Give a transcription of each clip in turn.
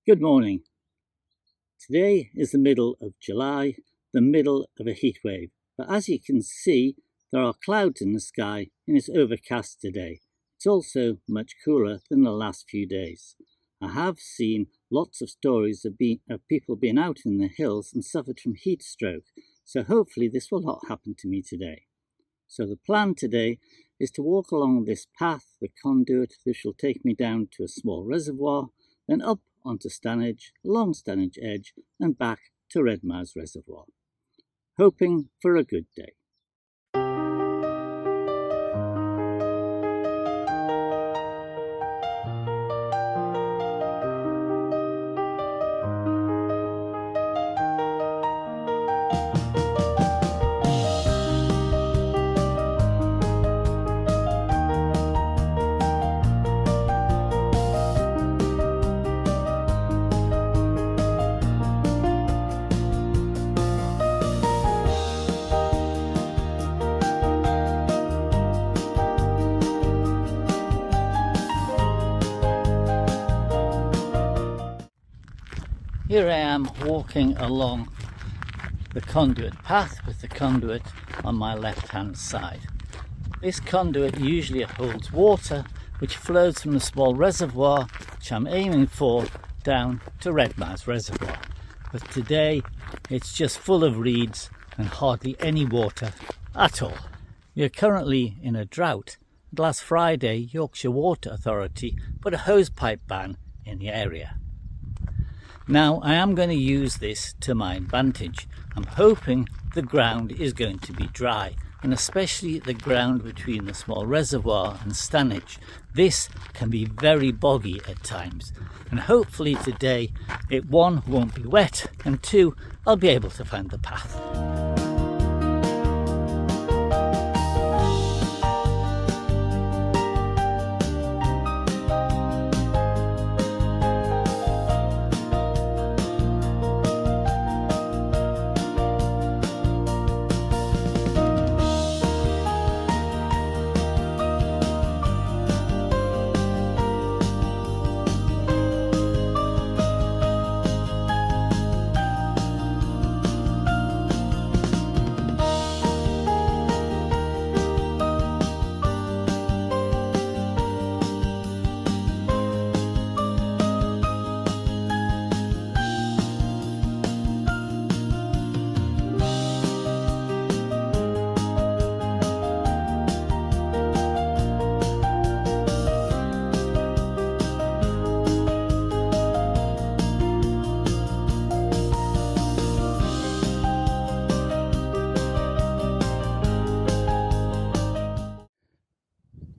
Good morning. Today is the middle of July, the middle of a heat wave. But as you can see, there are clouds in the sky and it's overcast today. It's also much cooler than the last few days. I have seen lots of stories of people being out in the hills and suffered from heat stroke. So hopefully this will not happen to me today. So the plan today is to walk along this path, the conduit, which will take me down to a small reservoir, then up onto Stanage, along Stanage Edge and back to Redmires Reservoir. Hoping for a good day. Here I am walking along the conduit path with the conduit on my left hand side. This conduit usually holds water which flows from the small reservoir which I'm aiming for down to Redmires Reservoir. But today it's just full of reeds and hardly any water at all. We are currently in a drought. Last Friday, Yorkshire Water Authority put a hosepipe ban in the area. Now I am going to use this to my advantage. I'm hoping the ground is going to be dry, and especially the ground between the small reservoir and Stanage. This can be very boggy at times, and hopefully today it one won't be wet and two I'll be able to find the path.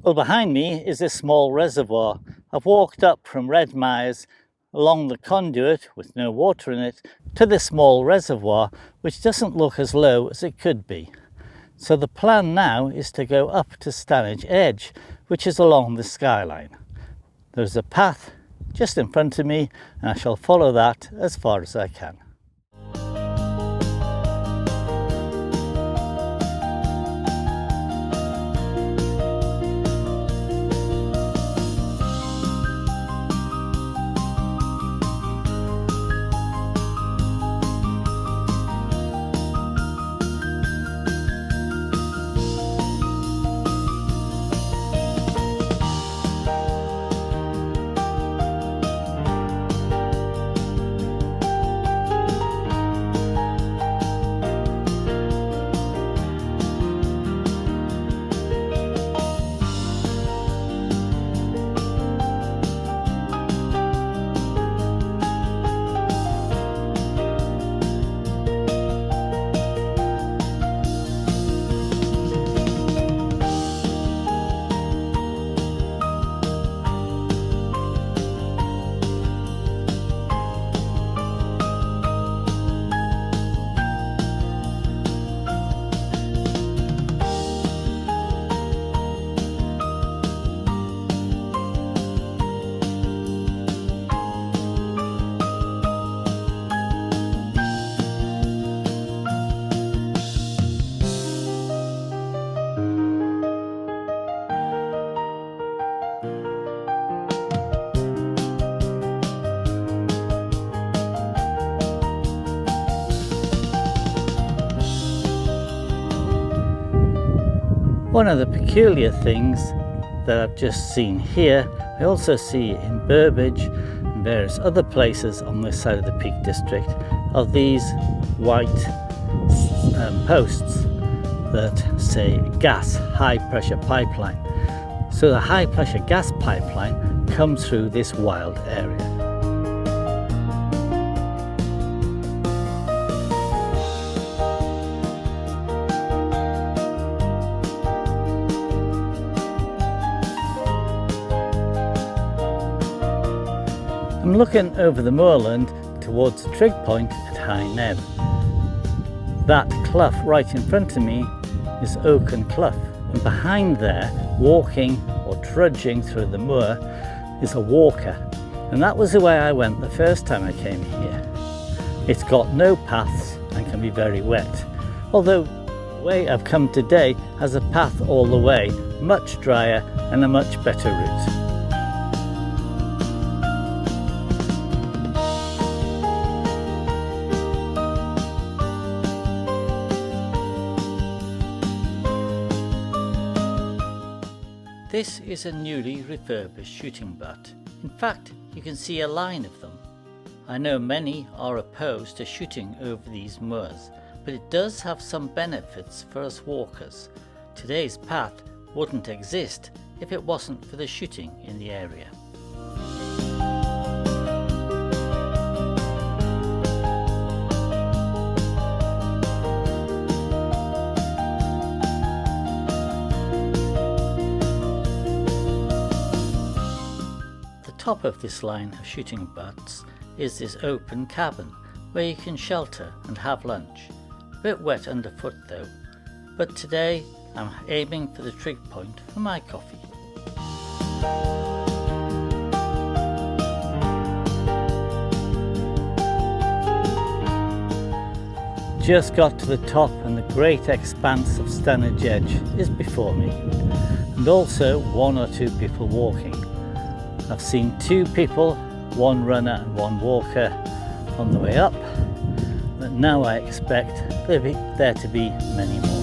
Well, behind me is this small reservoir. I've walked up from Redmires along the conduit with no water in it to this small reservoir, which doesn't look as low as it could be. So the plan now is to go up to Stanage Edge, which is along the skyline. There's a path just in front of me and I shall follow that as far as I can. One of the peculiar things that I've just seen here, I also see in Burbage and various other places on this side of the Peak District, are these white posts that say gas high pressure pipeline. So the high pressure gas pipeline comes through this wild area. I'm looking over the moorland towards the trig point at High Neb. That clough right in front of me is Oaken Clough, and behind there, walking or trudging through the moor, is a walker, and that was the way I went the first time I came here. It's got no paths and can be very wet, although the way I've come today has a path all the way, much drier and a much better route. This is a newly refurbished shooting butt. In fact, you can see a line of them. I know many are opposed to shooting over these moors, but it does have some benefits for us walkers. Today's path wouldn't exist if it wasn't for the shooting in the area. Top of this line of shooting butts is this open cabin where you can shelter and have lunch. A bit wet underfoot though, but today I'm aiming for the trig point for my coffee. Just got to the top and the great expanse of Stanage Edge is before me, and also one or two people walking. I've seen two people, one runner and one walker on the way up, but now I expect there to be many more.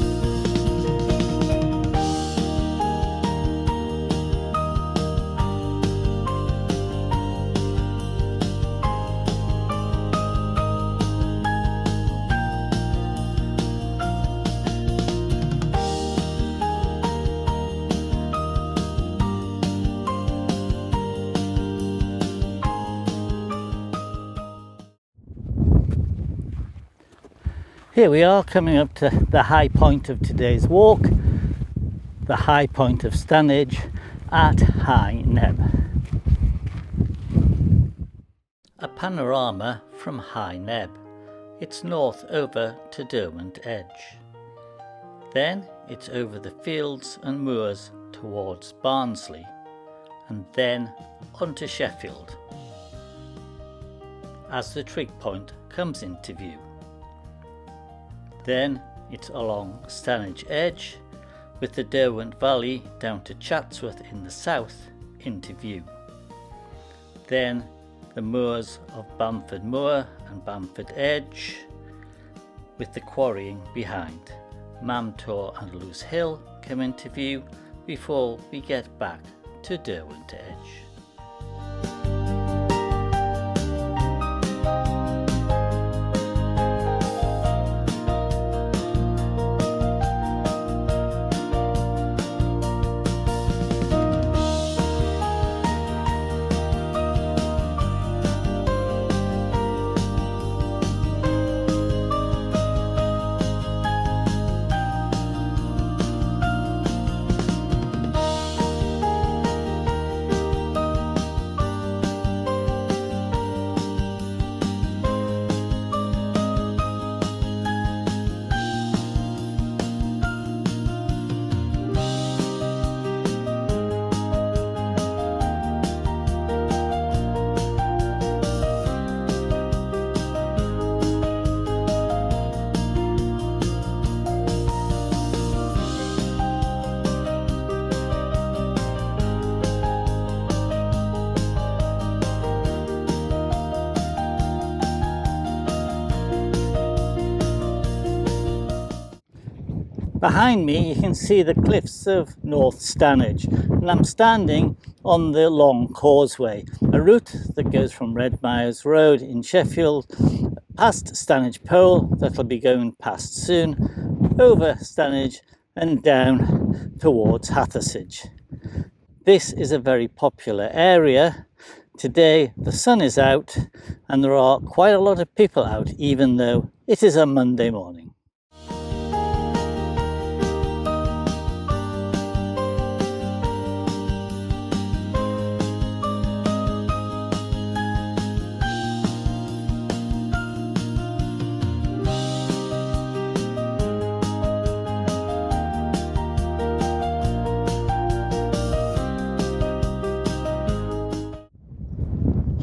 Here we are, coming up to the high point of today's walk, the high point of Stanage at High Neb. A panorama from High Neb. It's north over to Stanage Edge. Then it's over the fields and moors towards Barnsley, and then onto Sheffield as the trig point comes into view. Then it's along Stanage Edge with the Derwent Valley down to Chatsworth in the south into view. Then the moors of Bamford Moor and Bamford Edge with the quarrying behind. Mamtor and Loose Hill come into view before we get back to Derwent Edge. Behind me you can see the cliffs of North Stanage, and I'm standing on the Long Causeway, a route that goes from Redmires Road in Sheffield past Stanage Pole, that'll be going past soon, over Stanage and down towards Hattersage. This is a very popular area. Today the sun is out and there are quite a lot of people out, even though it is a Monday morning.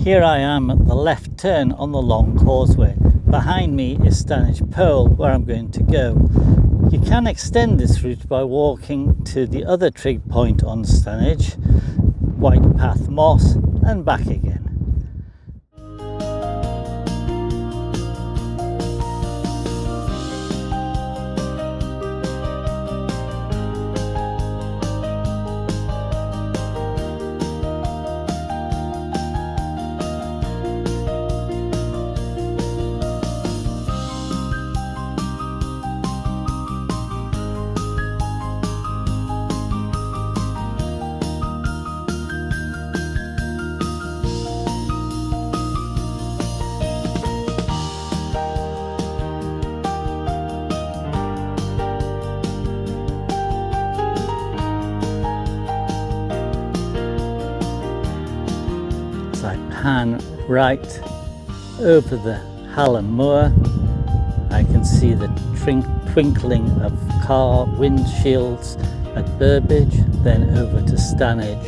Here I am at the left turn on the Long Causeway. Behind me is Stanage Pole, where I'm going to go. You can extend this route by walking to the other trig point on Stanage, White Path Moss, and back again. I pan right over the Hallam Moor, I can see the twinkling of car windshields at Burbage, then over to Stanage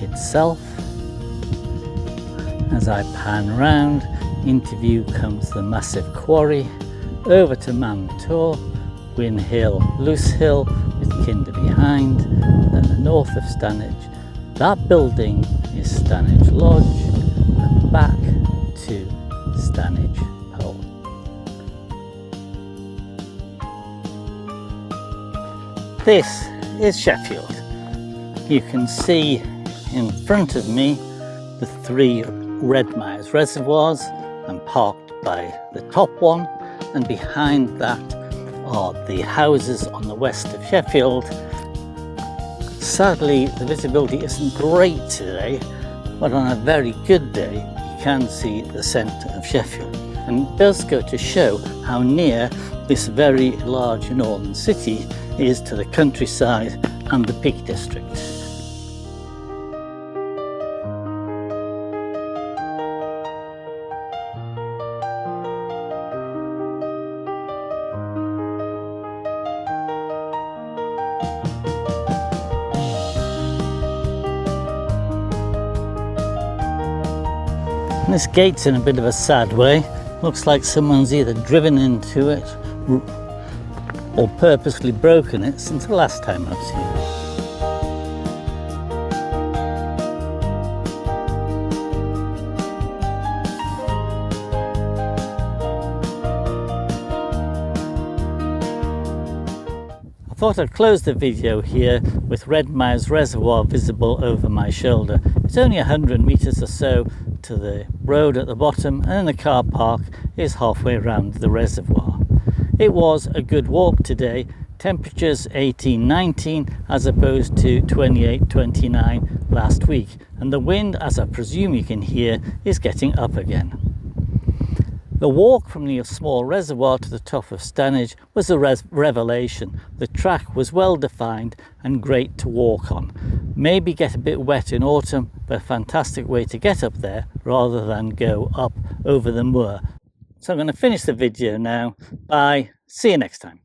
itself. As I pan round, into view comes the massive quarry, over to Man Tor, Win Hill, Loose Hill with Kinder behind, then the north of Stanage. That building is Stanage Lodge, and back to Stanage Pole. This is Sheffield. You can see in front of me the 3 Redmires reservoirs. I'm parked by the top one, and behind that are the houses on the west of Sheffield. Sadly, the visibility isn't great today, but on a very good day you can see the centre of Sheffield, and it does go to show how near this very large northern city is to the countryside and the Peak District. This gate's in a bit of a sad way. Looks like someone's either driven into it or purposely broken it since the last time I've seen it. I thought I'd close the video here with Redmires Reservoir visible over my shoulder. It's only 100 metres or so to the road at the bottom, and then the car park is halfway around the reservoir. It was a good walk today, temperatures 18-19 as opposed to 28-29 last week, and the wind, as I presume you can hear, is getting up again. The walk from the small reservoir to the top of Stanage was a revelation. The track was well defined and great to walk on. Maybe get a bit wet in autumn, but a fantastic way to get up there rather than go up over the moor. So I'm going to finish the video now. Bye. See you next time.